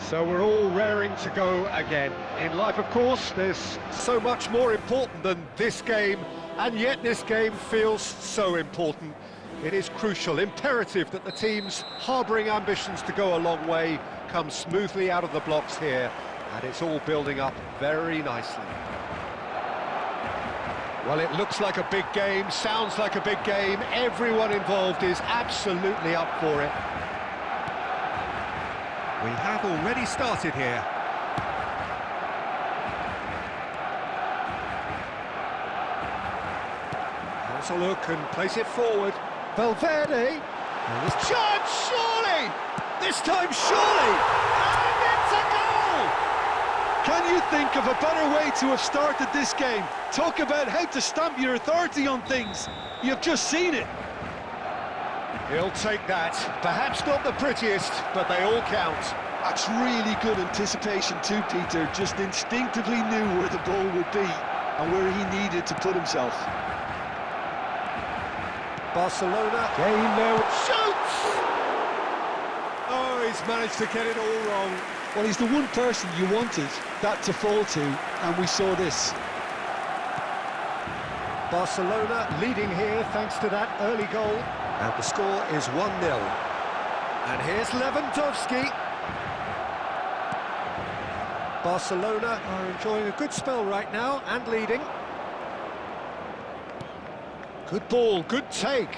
So we're all raring to go again. In life, of course, there's so much more important than this game, and yet this game feels so important. It is crucial, imperative that the teams harbouring ambitions to go a long way come smoothly out of the blocks here, and it's all building up very nicely. Well, it looks like a big game, sounds like a big game. Everyone involved is absolutely up for it. We have already started here. Has a look and plays it forward. Valverde. And this chance, surely! This time, surely! And it's a goal! Can you think of a better way to have started this game? Talk about how to stamp your authority on things. You've just seen it. He'll take that. Perhaps not the prettiest, but they all count. That's really good anticipation too, Peter. Just instinctively knew where the ball would be and where he needed to put himself. Barcelona, game now, shoots! Oh, he's managed to get it all wrong. Well, he's the one person you wanted that to fall to, and we saw this. Barcelona leading here thanks to that early goal. And the score is 1-0. And here's Lewandowski. Barcelona are enjoying a good spell right now and leading. Good ball, good take.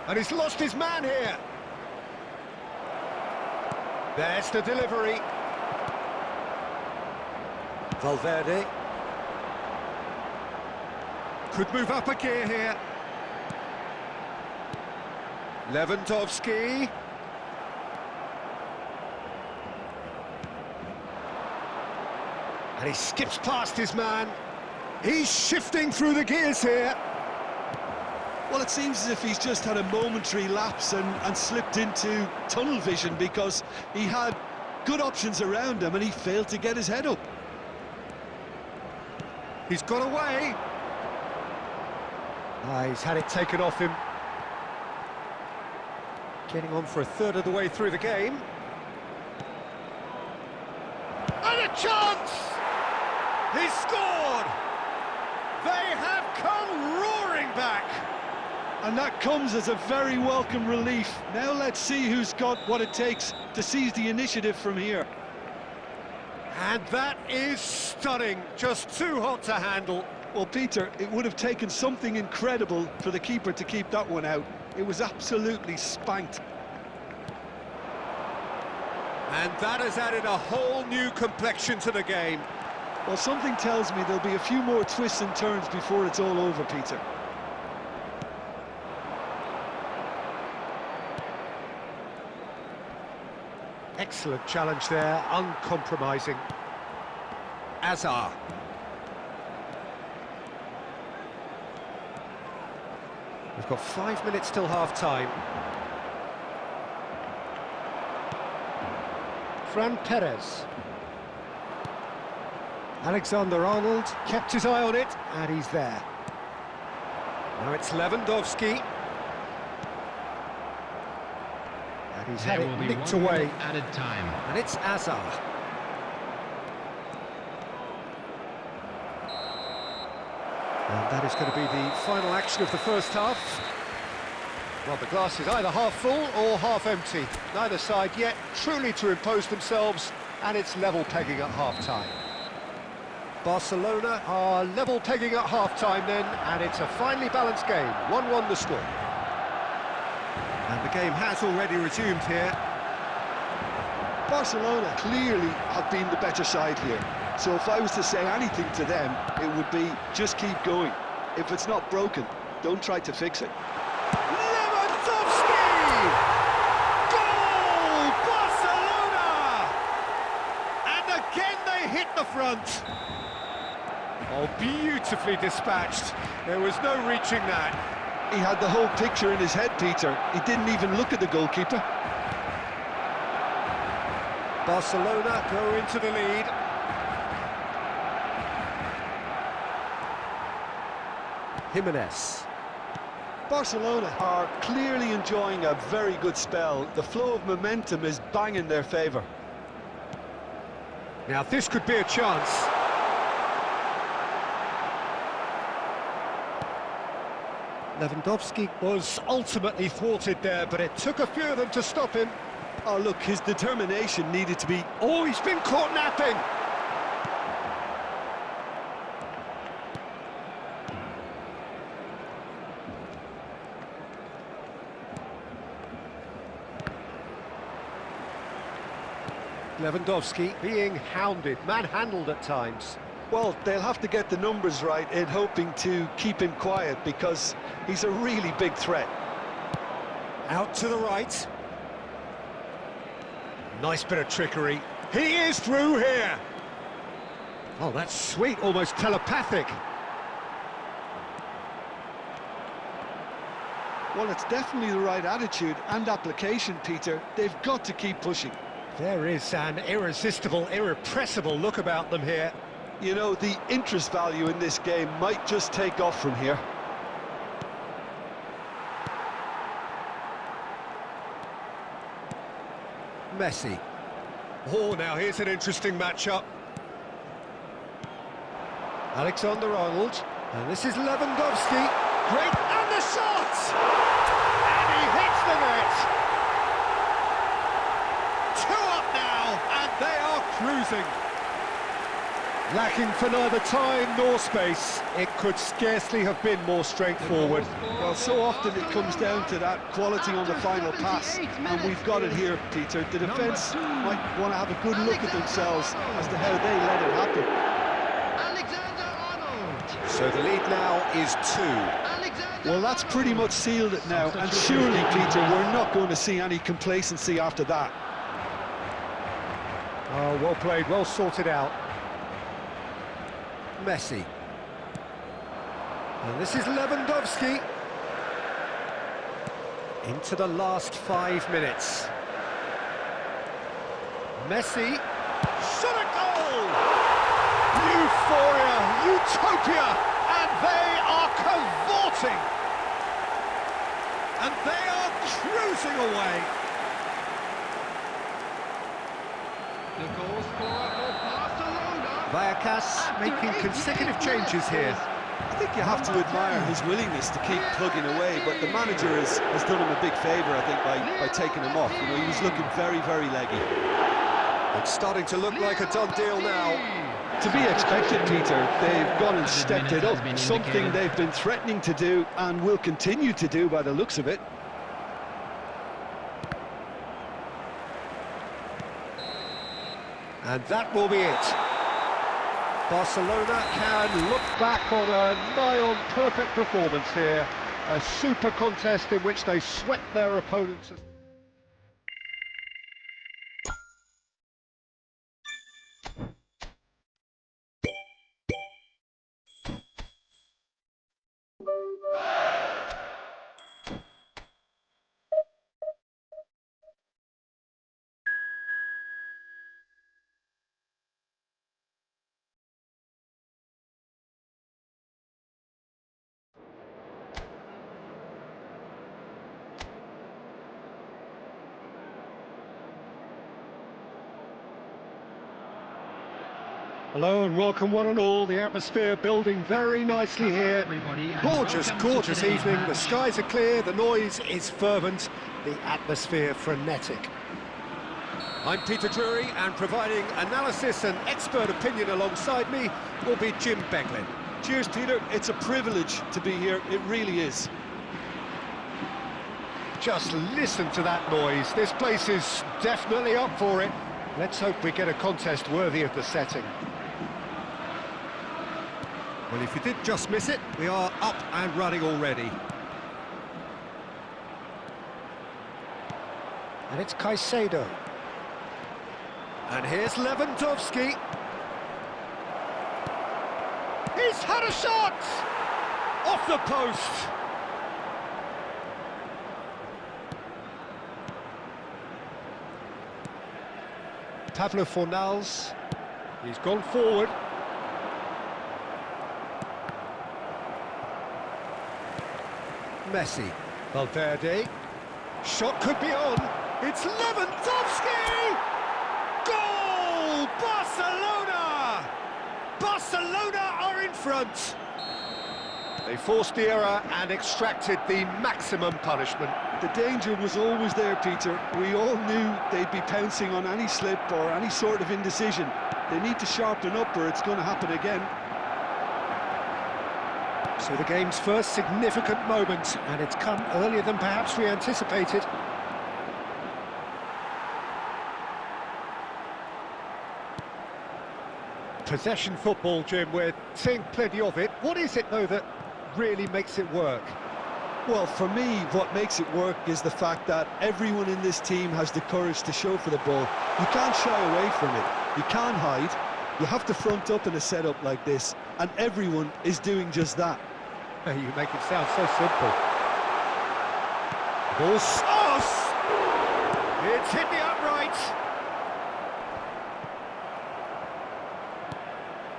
And he's lost his man here. There's the delivery. Valverde. Could move up a gear here. Lewandowski. And he skips past his man. He's shifting through the gears here. Well, it seems as if he's just had a momentary lapse and slipped into tunnel vision because he had good options around him and he failed to get his head up. He's got away. He's had it taken off him. Getting on for a third of the way through the game. And a chance! He scored! They have come roaring back! And that comes as a very welcome relief. Now let's see who's got what it takes to seize the initiative from here. And that is stunning, just too hot to handle. Well, Peter, it would have taken something incredible for the keeper to keep that one out. It was absolutely spanked. And that has added a whole new complexion to the game. Well, something tells me there'll be a few more twists and turns before it's all over, Peter. Excellent challenge there, uncompromising. Azar. We've got 5 minutes till half-time. Fran Perez. Alexander-Arnold kept his eye on it, and he's there. Now it's Lewandowski. And he's had it nicked away. Added time. And it's Azar. And that is going to be the final action of the first half. Well, the glass is either half full or half empty. Neither side yet truly to impose themselves, and it's level pegging at half-time. Barcelona are level pegging at half-time then, and it's a finely balanced game. 1-1 the score. And the game has already resumed here. Barcelona clearly have been the better side here. So if I was to say anything to them, it would be just keep going. If it's not broken, don't try to fix it. Lewandowski! Goal! Barcelona! And again they hit the front. Oh, beautifully dispatched. There was no reaching that. He had the whole picture in his head, Peter. He didn't even look at the goalkeeper. Barcelona go into the lead. Jimenez. Barcelona are clearly enjoying a very good spell. The flow of momentum is bang in their favour. Now this could be a chance. Lewandowski was ultimately thwarted there, but it took a few of them to stop him. Oh, look, his determination needed to be... Oh, he's been caught napping! Lewandowski being hounded, manhandled at times. Well, they'll have to get the numbers right in hoping to keep him quiet because he's a really big threat. Out to the right. Nice bit of trickery. He is through here! Oh, that's sweet, almost telepathic. Well, it's definitely the right attitude and application, Peter. They've got to keep pushing. There is an irresistible, irrepressible look about them here. You know, the interest value in this game might just take off from here. Messi. Oh, now here's an interesting matchup. Alexander-Arnold, and this is Lewandowski. Great, and the shot! And he hits the net! 2 up now, and they are cruising. Lacking for neither time nor space, it could scarcely have been more straightforward. Well, so often it comes down to that quality on the final pass, and we've got it here, Peter. The defence might want to have a good look at themselves as to how they let it happen. So the lead now is 2. Well, that's pretty much sealed it now, and surely, Peter, we're not going to see any complacency after that. Oh, well played, well sorted out. Messi. And this is Lewandowski. Into the last 5 minutes. Messi. Shot a goal! Euphoria, utopia, and they are cavorting. And they are cruising away. The goal scorer for Barcelona. Vallecas making consecutive changes here. I think you have to admire his willingness to keep plugging away, but the manager has done him a big favour, I think, by taking him off. You know, he was looking very, very leggy. It's starting to look like a done deal now. To be expected, Peter. They've gone and stepped it up, something they've been threatening to do and will continue to do by the looks of it. And that will be it. Barcelona can look back on a nigh-on perfect performance here. A super contest in which they swept their opponents. Hello and welcome one and all. The atmosphere building very nicely here. Gorgeous, gorgeous evening. The skies are clear, the noise is fervent, the atmosphere frenetic. I'm Peter Drury, and providing analysis and expert opinion alongside me will be Jim Beglin. Cheers, Peter. It's a privilege to be here. It really is. Just listen to that noise. This place is definitely up for it. Let's hope we get a contest worthy of the setting. Well, if you did just miss it, we are up and running already. And it's Caicedo. And here's Lewandowski. He's had a shot! Off the post! Pablo Fornals. He's gone forward. Messi. Valverde. Shot could be on. It's Lewandowski! Goal! Barcelona! front. They forced the error and extracted the maximum punishment. The danger was always there, Peter. We all knew they'd be pouncing on any slip or any sort of indecision. They need to sharpen up or it's going to happen again. So the game's first significant moment, and it's come earlier than perhaps we anticipated. Possession football, Jim, we're seeing plenty of it. What is it, though, that really makes it work? Well, for me, what makes it work is the fact that everyone in this team has the courage to show for the ball. You can't shy away from it. You can't hide. You have to front up in a setup like this, and everyone is doing just that. You make it sound so simple. Ball sauce! It's hit the upright.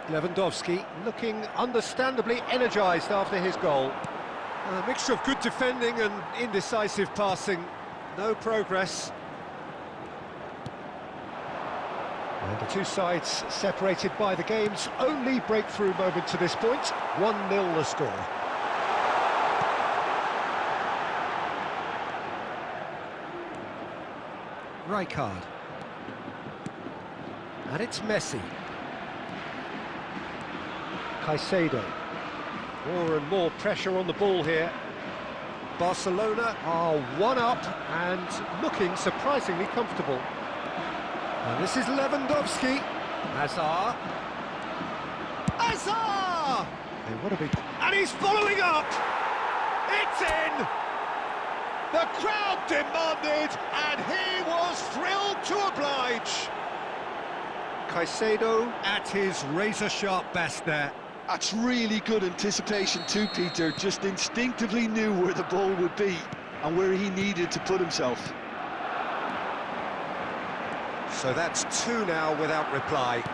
Lewandowski looking understandably energised after his goal. A mixture of good defending and indecisive passing. No progress. And the two sides separated by the game's only breakthrough moment to this point. 1-0 the score. Rijkaard. And it's Messi. Caicedo. More and more pressure on the ball here. Barcelona are one up and looking surprisingly comfortable. And this is Lewandowski. Hazard. Hazard! Hey, what a big... And he's following up! It's in! The crowd demanded, and he was thrilled to oblige. Caicedo at his razor-sharp best there. That's really good anticipation too, Peter. Just instinctively knew where the ball would be and where he needed to put himself. So that's two now without reply.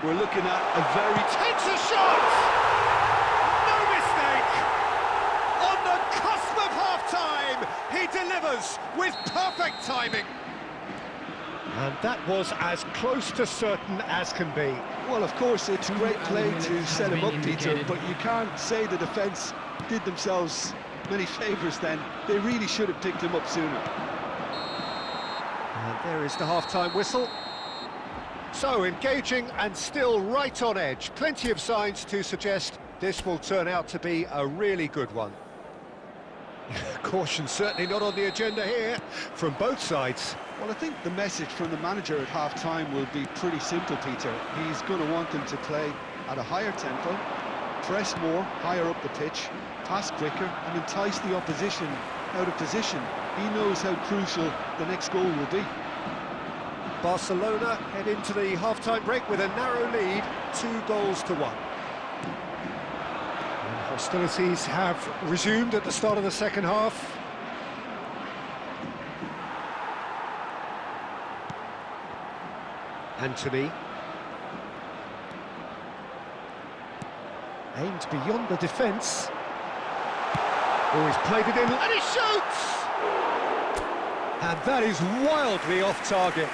We're looking at a very... Takes a shot! No mistake! On the cusp of half-time, he delivers with perfect timing. And that was as close to certain as can be. Well, of course, it's great play to set him up, Peter, but you can't say the defence did themselves many favours then. They really should have picked him up sooner. And there is the half-time whistle. So, engaging and still right on edge. Plenty of signs to suggest this will turn out to be a really good one. Caution certainly not on the agenda here from both sides. Well, I think the message from the manager at half-time will be pretty simple, Peter. He's going to want them to play at a higher tempo, press more, higher up the pitch, pass quicker, and entice the opposition out of position. He knows how crucial the next goal will be. Barcelona head into the half-time break with a narrow lead, 2-1. And hostilities have resumed at the start of the second half. Anthony. Aimed beyond the defence. Oh, he's played it in, and he shoots! And that is wildly off target.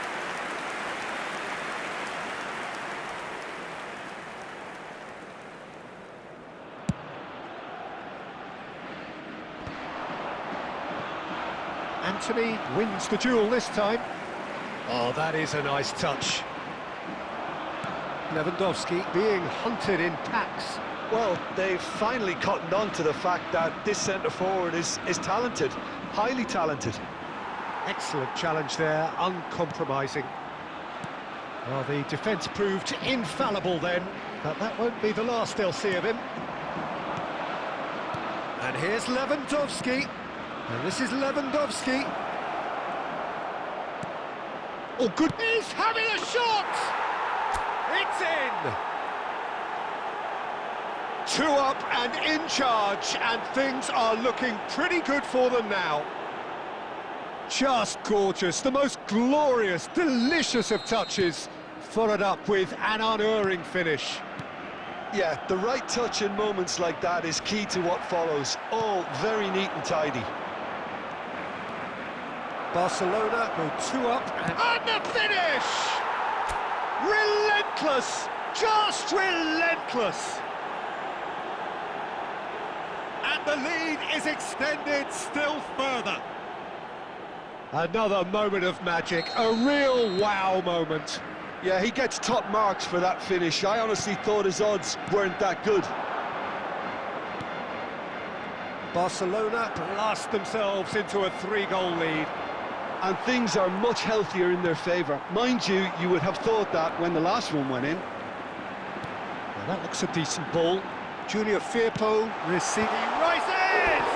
Anthony wins the duel this time. Oh, that is a nice touch. Lewandowski being hunted in packs. Well, they've finally cottoned on to the fact that this centre-forward is talented, highly talented. Excellent challenge there, uncompromising. Well, the defence proved infallible then, but that won't be the last they'll see of him. And here's Lewandowski. And this is Lewandowski. Oh, good. He's having a shot! It's in! 2 up and in charge, and things are looking pretty good for them now. Just gorgeous, the most glorious, delicious of touches, followed up with an unerring finish. Yeah, the right touch in moments like that is key to what follows. All very neat and tidy. Barcelona go 2 up and the finish! Relentless! Just relentless! And the lead is extended still further. Another moment of magic, a real wow moment. Yeah, he gets top marks for that finish. I honestly thought his odds weren't that good. Barcelona blast themselves into a 3-goal lead. And things are much healthier in their favour. Mind you, you would have thought that when the last one went in. Well, that looks a decent ball. Junior Firpo receiving, rises!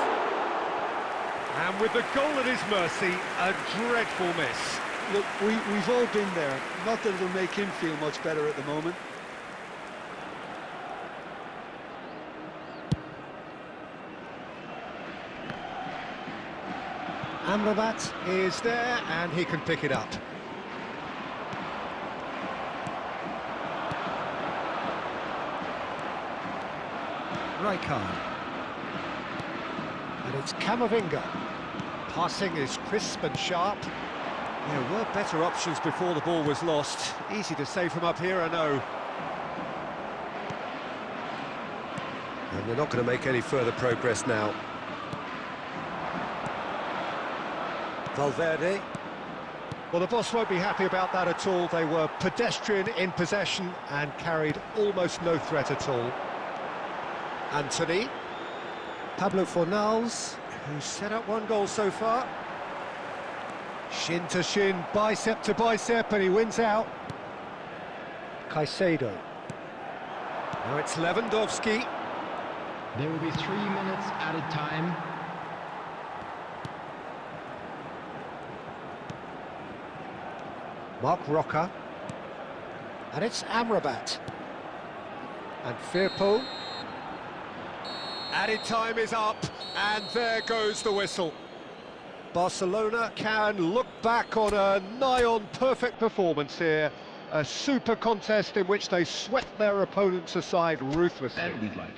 And with the goal at his mercy, a dreadful miss. Look, we've all been there. Not that it'll make him feel much better at the moment. Amrabat is there, and he can pick it up. Rijkaard. And it's Camavinga. Passing is crisp and sharp. There were better options before the ball was lost. Easy to say from up here, I know. And they're not going to make any further progress now. Valverde. Well, the boss won't be happy about that at all. They were pedestrian in possession and carried almost no threat at all. Anthony. Pablo Fornals, who's set up 1 goal so far. Shin to shin, bicep to bicep, and he wins out. Caicedo. Now it's Lewandowski. There will be 3 minutes added time. Mark Roca. And it's Amrabat. And Firpo. Added time is up, and there goes the whistle. Barcelona can look back on a nigh-on perfect performance here. A super contest in which they swept their opponents aside ruthlessly. And lead line.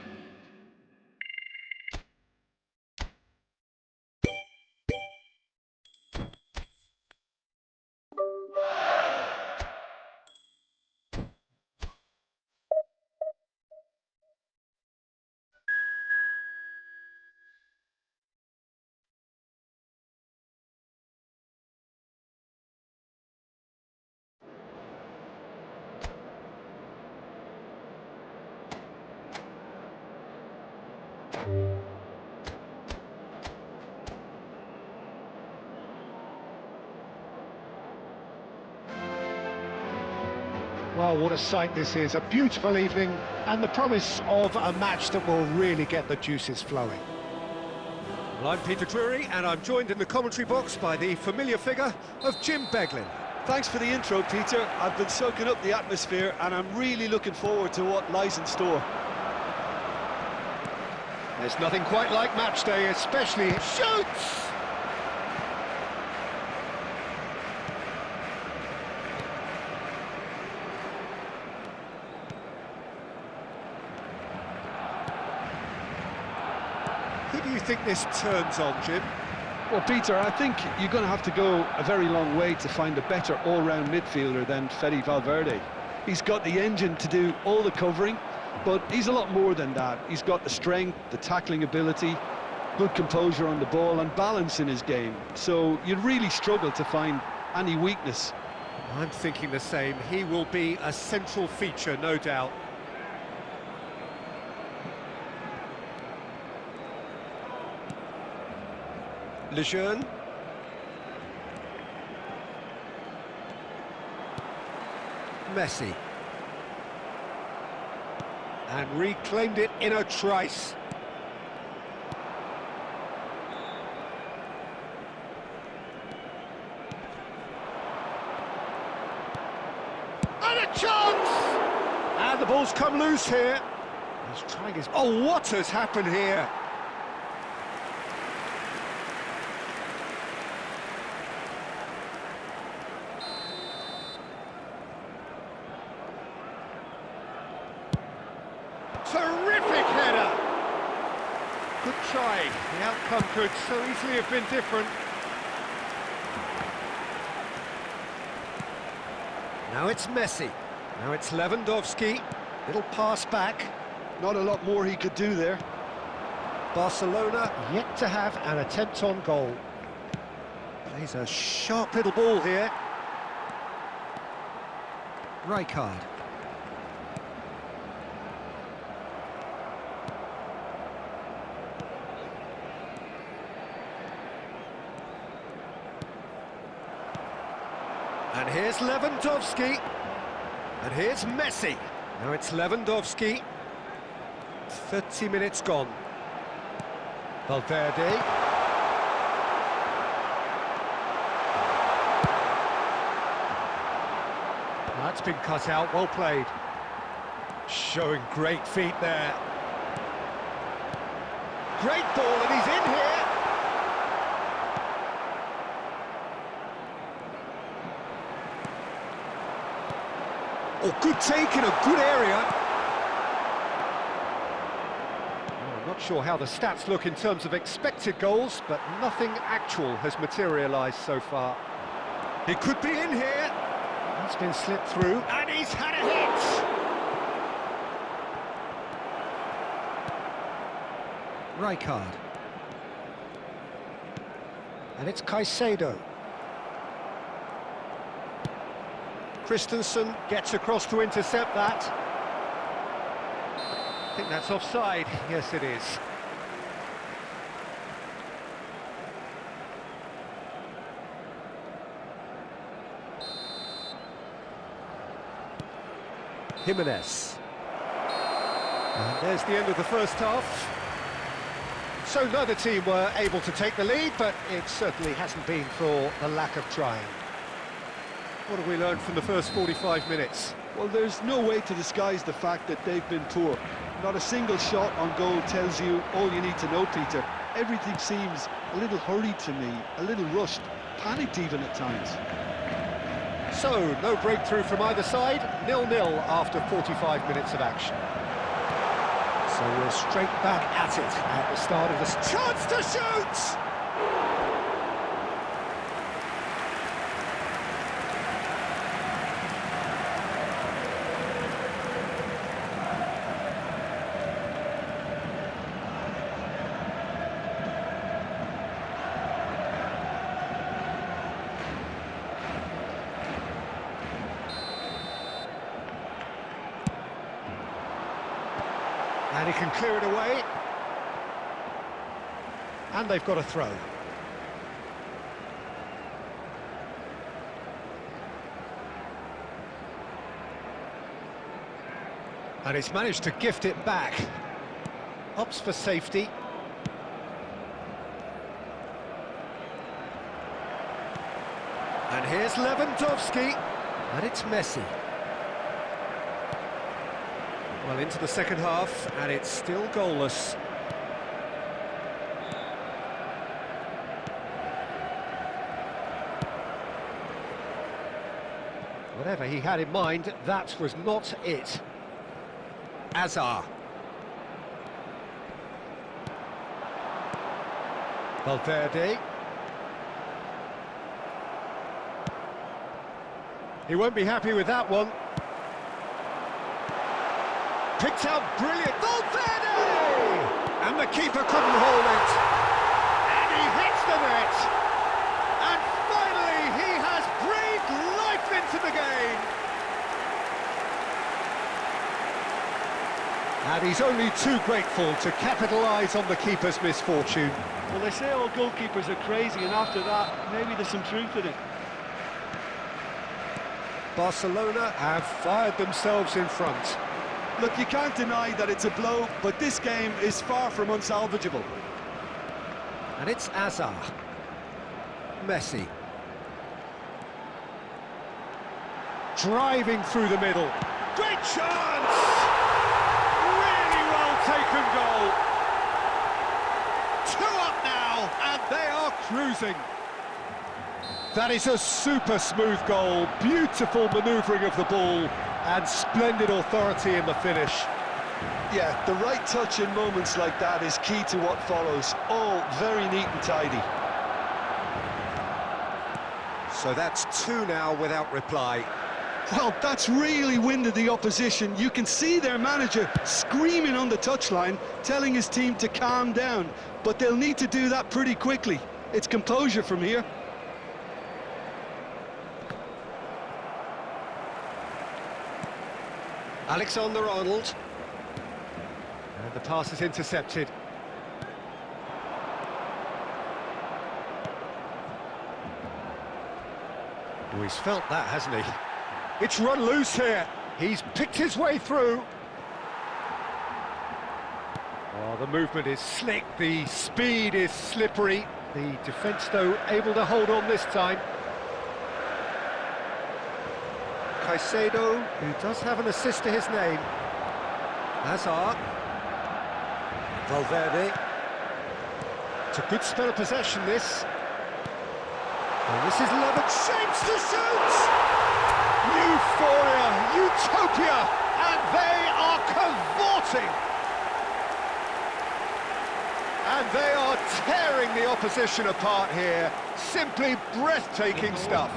Well, what a sight this is. A beautiful evening and the promise of a match that will really get the juices flowing. Well, I'm Peter Drury, and I'm joined in the commentary box by the familiar figure of Jim Beglin. Thanks for the intro, Peter. I've been soaking up the atmosphere and I'm really looking forward to what lies in store. There's nothing quite like match day, especially shoots! Who do you think this turns on, Jim? Well, Peter, I think you're going to have to go a very long way to find a better all-round midfielder than Fede Valverde. He's got the engine to do all the covering, but he's a lot more than that. He's got the strength, the tackling ability, good composure on the ball and balance in his game. So you'd really struggle to find any weakness. I'm thinking the same. He will be a central feature, no doubt. Lejeune. Messi. And reclaimed it in a trice. And a chance! And the ball's come loose here. He's trying his... Oh, what has happened here? Terrific header! Good try. The outcome could so easily have been different. Now it's Messi. Now it's Lewandowski. Little pass back. Not a lot more he could do there. Barcelona yet to have an attempt on goal. Plays a sharp little ball here. Rijkaard. And here's Lewandowski. And here's Messi. Now it's Lewandowski. 30 minutes gone. Valverde. That's been cut out, well played. Showing great feet there. Great ball, and he's in here. Oh, good take in a good area. I'm not sure how the stats look in terms of expected goals, but nothing actual has materialised so far. He could be in here. He's been slipped through, and he's had a hit! Rijkaard. And it's Caicedo. Christensen gets across to intercept that. I think that's offside. Yes, it is. Jimenez. And there's the end of the first half. So neither team were able to take the lead, but it certainly hasn't been for the lack of trying. What have we learned from the first 45 minutes? Well, there's no way to disguise the fact that they've been poor. Not a single shot on goal tells you all you need to know, Peter. Everything seems a little hurried to me, a little rushed, panicked even at times. So, no breakthrough from either side, 0-0 after 45 minutes of action. So we're straight back at it at the start of this chance to shoot! And he can clear it away. And they've got a throw. And he's managed to gift it back. Opts for safety. And here's Lewandowski. And it's Messi. Well, into the second half, and it's still goalless. Whatever he had in mind, that was not it. Azar. Valverde. He won't be happy with that one. Picked out brilliant, Valverde! And the keeper couldn't hold it. And he hits the net. And finally, he has breathed life into the game. And he's only too grateful to capitalise on the keeper's misfortune. Well, they say all goalkeepers are crazy, and after that, maybe there's some truth in it. Barcelona have fired themselves in front. Look, you can't deny that it's a blow, but this game is far from unsalvageable. And it's Azar. Messi. Driving through the middle. Great chance! Really well taken goal. 2 up now, and they are cruising. That is a super smooth goal. Beautiful manoeuvring of the ball. And splendid authority in the finish. Yeah, the right touch in moments like that is key to what follows. All very neat and tidy. So that's 2 now without reply. Well, that's really winded the opposition. You can see their manager screaming on the touchline, telling his team to calm down. But they'll need to do that pretty quickly. It's composure from here. Alexander-Arnold. And the pass is intercepted. Oh, he's felt that, hasn't he? It's run loose here. He's picked his way through. Oh, the movement is slick, the speed is slippery. The defence, though, able to hold on this time. Caicedo, who does have an assist to his name. Hazard. Valverde. It's a good spell of possession, this. And this is Levin, shapes to shoot! Euphoria, utopia, and they are cavorting! And they are tearing the opposition apart here. Simply breathtaking stuff.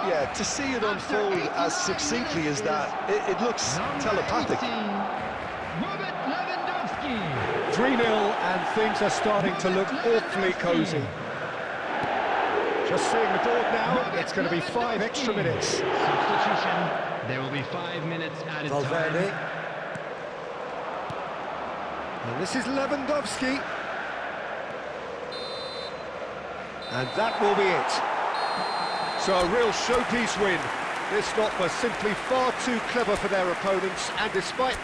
Yeah, to see it unfold as succinctly as that, it looks telepathic. 3-0, and things are starting to look awfully cosy. Just seeing the board now, it's going to be 5 extra minutes. Substitution. There will be 5 minutes added Valverde. time. And this is Lewandowski. And that will be it. So a real showpiece win. This lot was simply far too clever for their opponents, and despite their